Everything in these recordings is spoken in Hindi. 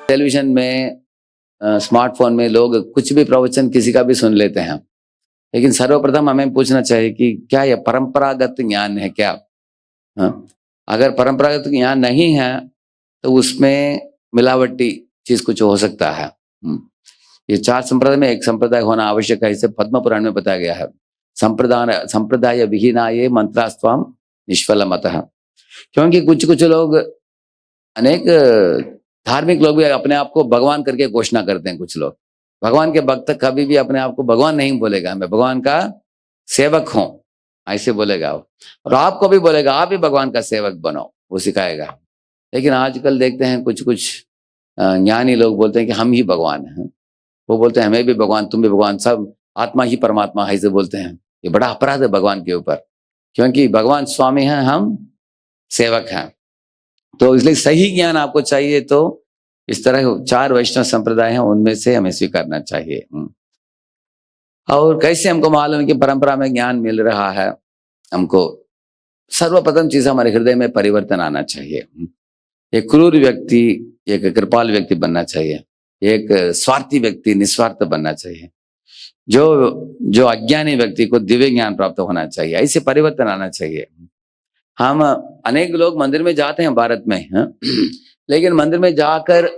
टेलीविजन में स्मार्टफोन में लोग कुछ भी प्रवचन किसी का भी सुन लेते हैं, लेकिन सर्वप्रथम हमें पूछना चाहिए कि क्या यह परंपरागत ज्ञान है क्या? हाँ? अगर परंपरागत ज्ञान नहीं है तो उसमें मिलावटी चीज कुछ हो सकता है। ये 4 संप्रदाय में एक संप्रदाय होना आवश्यक है, इसे पद्म पुराण में बताया गया है। संप्रदाय विहीनाये मंत्रास्त्वम निष्फलमतः। क्योंकि कुछ कुछ लोग, अनेक धार्मिक लोग भी अपने आप को भगवान करके घोषणा करते हैं। कुछ लोग भगवान के भक्त कभी भी अपने आप को भगवान नहीं बोलेगा, मैं भगवान का सेवक हूं ऐसे बोलेगा वो। और आपको भी बोलेगा आप भी भगवान का सेवक बनो, वो सिखाएगा। लेकिन आजकल देखते हैं कुछ कुछ ज्ञानी लोग बोलते हैं कि हम ही भगवान हैं। वो बोलते हैं हमें भी भगवान, तुम भी भगवान, सब आत्मा ही परमात्मा है, ऐसे बोलते हैं। ये बड़ा अपराध है भगवान के ऊपर, क्योंकि भगवान स्वामी हैं, हम सेवक हैं। तो इसलिए सही ज्ञान आपको चाहिए तो इस तरह 4 वैष्णव संप्रदाय हैं, उनमें से हमें स्वीकारना चाहिए। और कैसे हमको मालूम है कि परंपरा में ज्ञान मिल रहा है? हमको सर्वप्रथम चीज हमारे हृदय में परिवर्तन आना चाहिए। एक क्रूर व्यक्ति एक कृपाल व्यक्ति बनना चाहिए, एक स्वार्थी व्यक्ति निस्वार्थ बनना चाहिए, जो अज्ञानी व्यक्ति को दिव्य ज्ञान प्राप्त होना चाहिए। ऐसे परिवर्तन आना चाहिए। हम अनेक लोग मंदिर में जाते हैं भारत में, लेकिन मंदिर में जाकर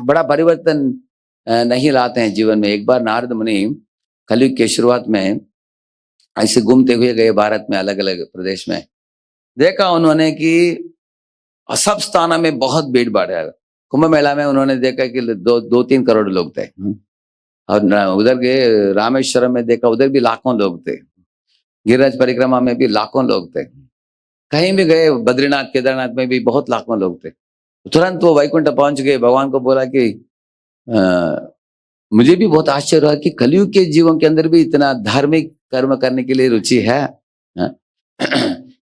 बड़ा परिवर्तन नहीं लाते हैं जीवन में। एक बार नारद मुनि कलयुग के शुरुआत में ऐसे घूमते हुए गए भारत में, अलग अलग प्रदेश में। देखा उन्होंने कि सब स्थानों में बहुत भीड़ भाड़ है। कुंभ मेला में उन्होंने देखा कि 2-3 करोड़ लोग थे। और उधर गए रामेश्वरम में, देखा उधर भी लाखों लोग थे। गिरिराज परिक्रमा में भी लाखों लोग थे। कहीं भी गए, बद्रीनाथ केदारनाथ में भी बहुत लाखों लोग थे। तुरंत वो वैकुंठ पहुंच गए। भगवान को बोला कि मुझे भी बहुत आश्चर्य हुआ कि कलयुग के जीवों के अंदर भी इतना धार्मिक कर्म करने के लिए रुचि है।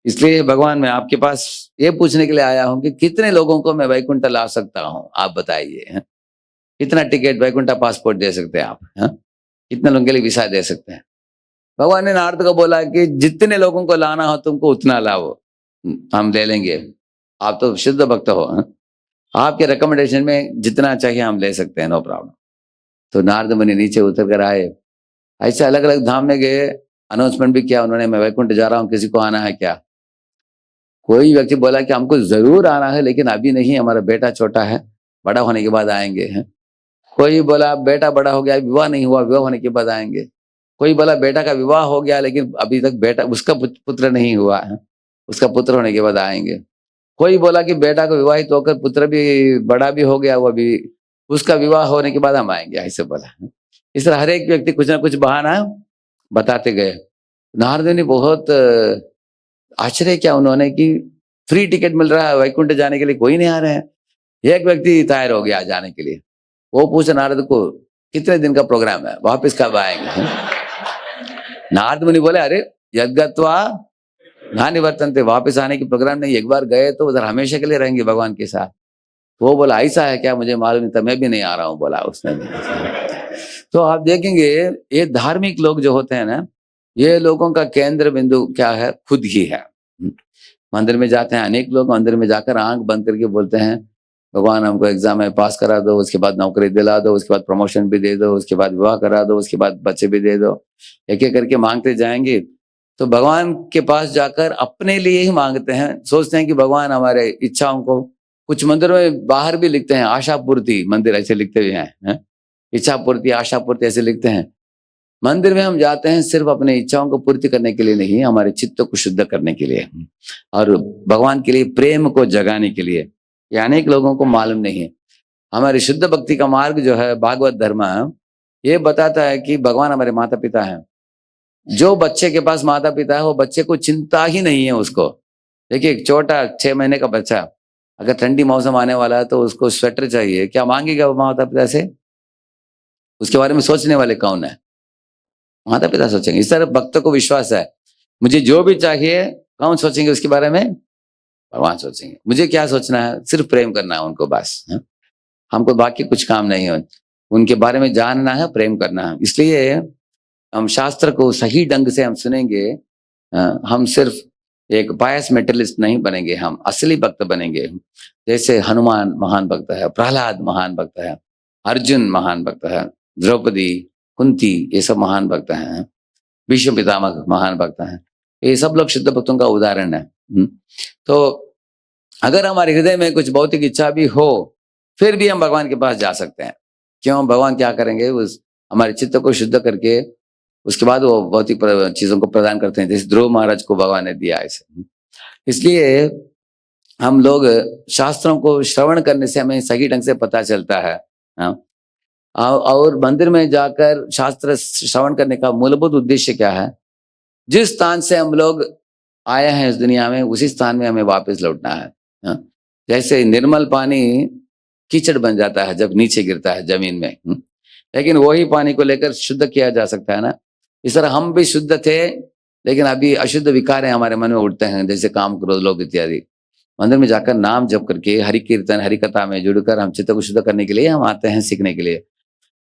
इसलिए भगवान मैं आपके पास ये पूछने के लिए आया हूं कि कितने लोगों को मैं वैकुंठ ला सकता हूं, आप बताइए। कितना टिकट वैकुंठ पासपोर्ट दे सकते हैं आप? कितने लोगों के लिए वीसा दे सकते हैं? भगवान ने नारद को बोला कि जितने लोगों को लाना हो तुमको उतना लाओ, हम ले लेंगे। आप तो शुद्ध भक्त हो, आपके रिकमेंडेशन में जितना चाहिए हम ले सकते हैं, नो प्रॉब्लम। तो नारद मुनि नीचे उतर कर आए। ऐसे अलग अलग धाम में गए, अनाउंसमेंट भी किया उन्होंने, मैं वैकुंठ जा रहा हूँ, किसी को आना है क्या? कोई व्यक्ति बोला कि हमको जरूर आना है, लेकिन अभी नहीं, हमारा बेटा छोटा है, बड़ा होने के बाद आएंगे। कोई बोला बेटा बड़ा हो गया, विवाह नहीं हुआ, विवाह होने के बाद आएंगे। कोई बोला बेटा का विवाह हो गया लेकिन अभी तक बेटा उसका पुत्र नहीं हुआ है, उसका पुत्र होने के बाद आएंगे। कोई बोला कि बेटा को विवाहित होकर पुत्र भी बड़ा भी हो गया, वो भी उसका विवाह होने के बाद हम आएंगे, ऐसे बोला। इस तरह हर एक व्यक्ति कुछ ना कुछ बहाना बताते गए। नारद ने बहुत आश्चर्य किया उन्होंने कि फ्री टिकट मिल रहा है वैकुंठ जाने के लिए, कोई नहीं आ रहे हैं। एक व्यक्ति तैयार हो गया जाने के लिए। वो पूछा नारद को कितने दिन का प्रोग्राम है, वापस कब आएंगे? नारद मुनि बोले अरे यद्गत्वा ना निवर्तन्ते, वापस आने की प्रोग्राम नहीं, एक बार गए तो उधर हमेशा के लिए रहेंगे भगवान के साथ। वो बोला ऐसा है क्या, मुझे मालूम नहीं था, मैं भी नहीं आ रहा हूँ, बोला उसने भी। तो आप देखेंगे ये धार्मिक लोग जो होते हैं ना, ये लोगों का केंद्र बिंदु क्या है? खुद ही है। मंदिर में जाते हैं, अनेक लोग मंदिर में जाकर आंख बंद करके बोलते हैं भगवान हमको एग्जाम में पास करा दो, उसके बाद नौकरी दिला दो, उसके बाद प्रमोशन भी दे दो, उसके बाद विवाह करा दो, उसके बाद बच्चे भी दे दो। एक एक करके मांगते जाएंगे। तो भगवान के पास जाकर अपने लिए ही मांगते हैं, सोचते हैं कि भगवान हमारे इच्छाओं को, कुछ मंदिरों में बाहर भी लिखते हैं आशा पूर्ति, मंदिर ऐसे लिखते हुए हैं, इच्छा पूर्ति आशा पूर्ति ऐसे लिखते हैं। मंदिर में हम जाते हैं सिर्फ अपने इच्छाओं को पूर्ति करने के लिए नहीं, हमारे चित्त को शुद्ध करने के लिए और भगवान के लिए प्रेम को जगाने के लिए। ये अनेक लोगों को मालूम नहीं है। हमारी शुद्ध भक्ति का मार्ग जो है भागवत धर्म, ये बताता है कि भगवान हमारे माता पिता हैं। जो बच्चे के पास माता पिता है वो बच्चे को चिंता ही नहीं है उसको। देखिए एक छोटा 6 महीने का बच्चा अगर ठंडी मौसम आने वाला है तो उसको स्वेटर चाहिए, क्या मांगेगा वो माता पिता से? उसके बारे में सोचने वाले कौन है? माता पिता सोचेंगे। इस तरह भक्त को विश्वास है, मुझे जो भी चाहिए, कौन सोचेंगे उसके बारे में? भगवान सोचेंगे। मुझे क्या सोचना है? सिर्फ प्रेम करना है उनको बस। हमको बाकी कुछ काम नहीं है, उनके बारे में जानना है, प्रेम करना है। इसलिए हम शास्त्र को सही ढंग से हम सुनेंगे, हम सिर्फ एक बायस मेटलिस्ट नहीं बनेंगे, हम असली भक्त बनेंगे। जैसे हनुमान महान भक्त है, प्रहलाद महान भक्त है, अर्जुन महान भक्त है, द्रौपदी, कुंती, ये सब महान भक्त हैं। भीष्म पितामह महान भक्त हैं। ये सब लोग शुद्ध भक्तों का उदाहरण है। तो अगर हमारे हृदय में कुछ भौतिक इच्छा भी हो, फिर भी हम भगवान के पास जा सकते हैं। क्यों? भगवान क्या करेंगे? उस हमारे चित्त को शुद्ध करके उसके बाद वो भौतिक चीजों को प्रदान करते हैं, जैसे ध्रुव महाराज को भगवान ने दिया ऐसे। इसलिए हम लोग शास्त्रों को श्रवण करने से हमें सही ढंग से पता चलता है। हाँ? और मंदिर में जाकर शास्त्र श्रवण करने का मूलभूत उद्देश्य क्या है? जिस स्थान से हम लोग आए हैं इस दुनिया में, उसी स्थान में हमें वापस लौटना है। हाँ? जैसे निर्मल पानी कीचड़ बन जाता है जब नीचे गिरता है जमीन में, लेकिन वही पानी को लेकर शुद्ध किया जा सकता है ना। इस तरह हम भी शुद्ध थे, लेकिन अभी अशुद्ध विकार हमारे मन में उठते हैं, जैसे काम, क्रोध, लोभ इत्यादि। मंदिर में जाकर नाम जप करके, हरि कीर्तन, हरि कथा में जुड़कर हम चित्त को शुद्ध करने के लिए हम आते हैं, सीखने के लिए।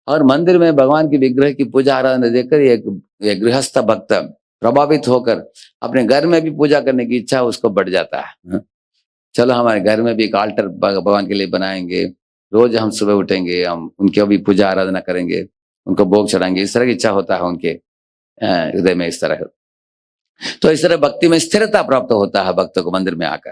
और मंदिर में भगवान की विग्रह की पूजा आराधना देखकर एक गृहस्थ भक्त प्रभावित होकर अपने घर में भी पूजा करने की इच्छा उसको बढ़ जाता है। चलो हमारे घर में भी एक आल्टर भगवान के लिए बनाएंगे, रोज हम सुबह उठेंगे, हम उनकी भी पूजा आराधना करेंगे, उनको भोग चढ़ाएंगे। इस तरह की इच्छा होता है उनके हृदय में। इस तरह तो इस तरह भक्ति में स्थिरता प्राप्त होता है भक्त को मंदिर में आकर।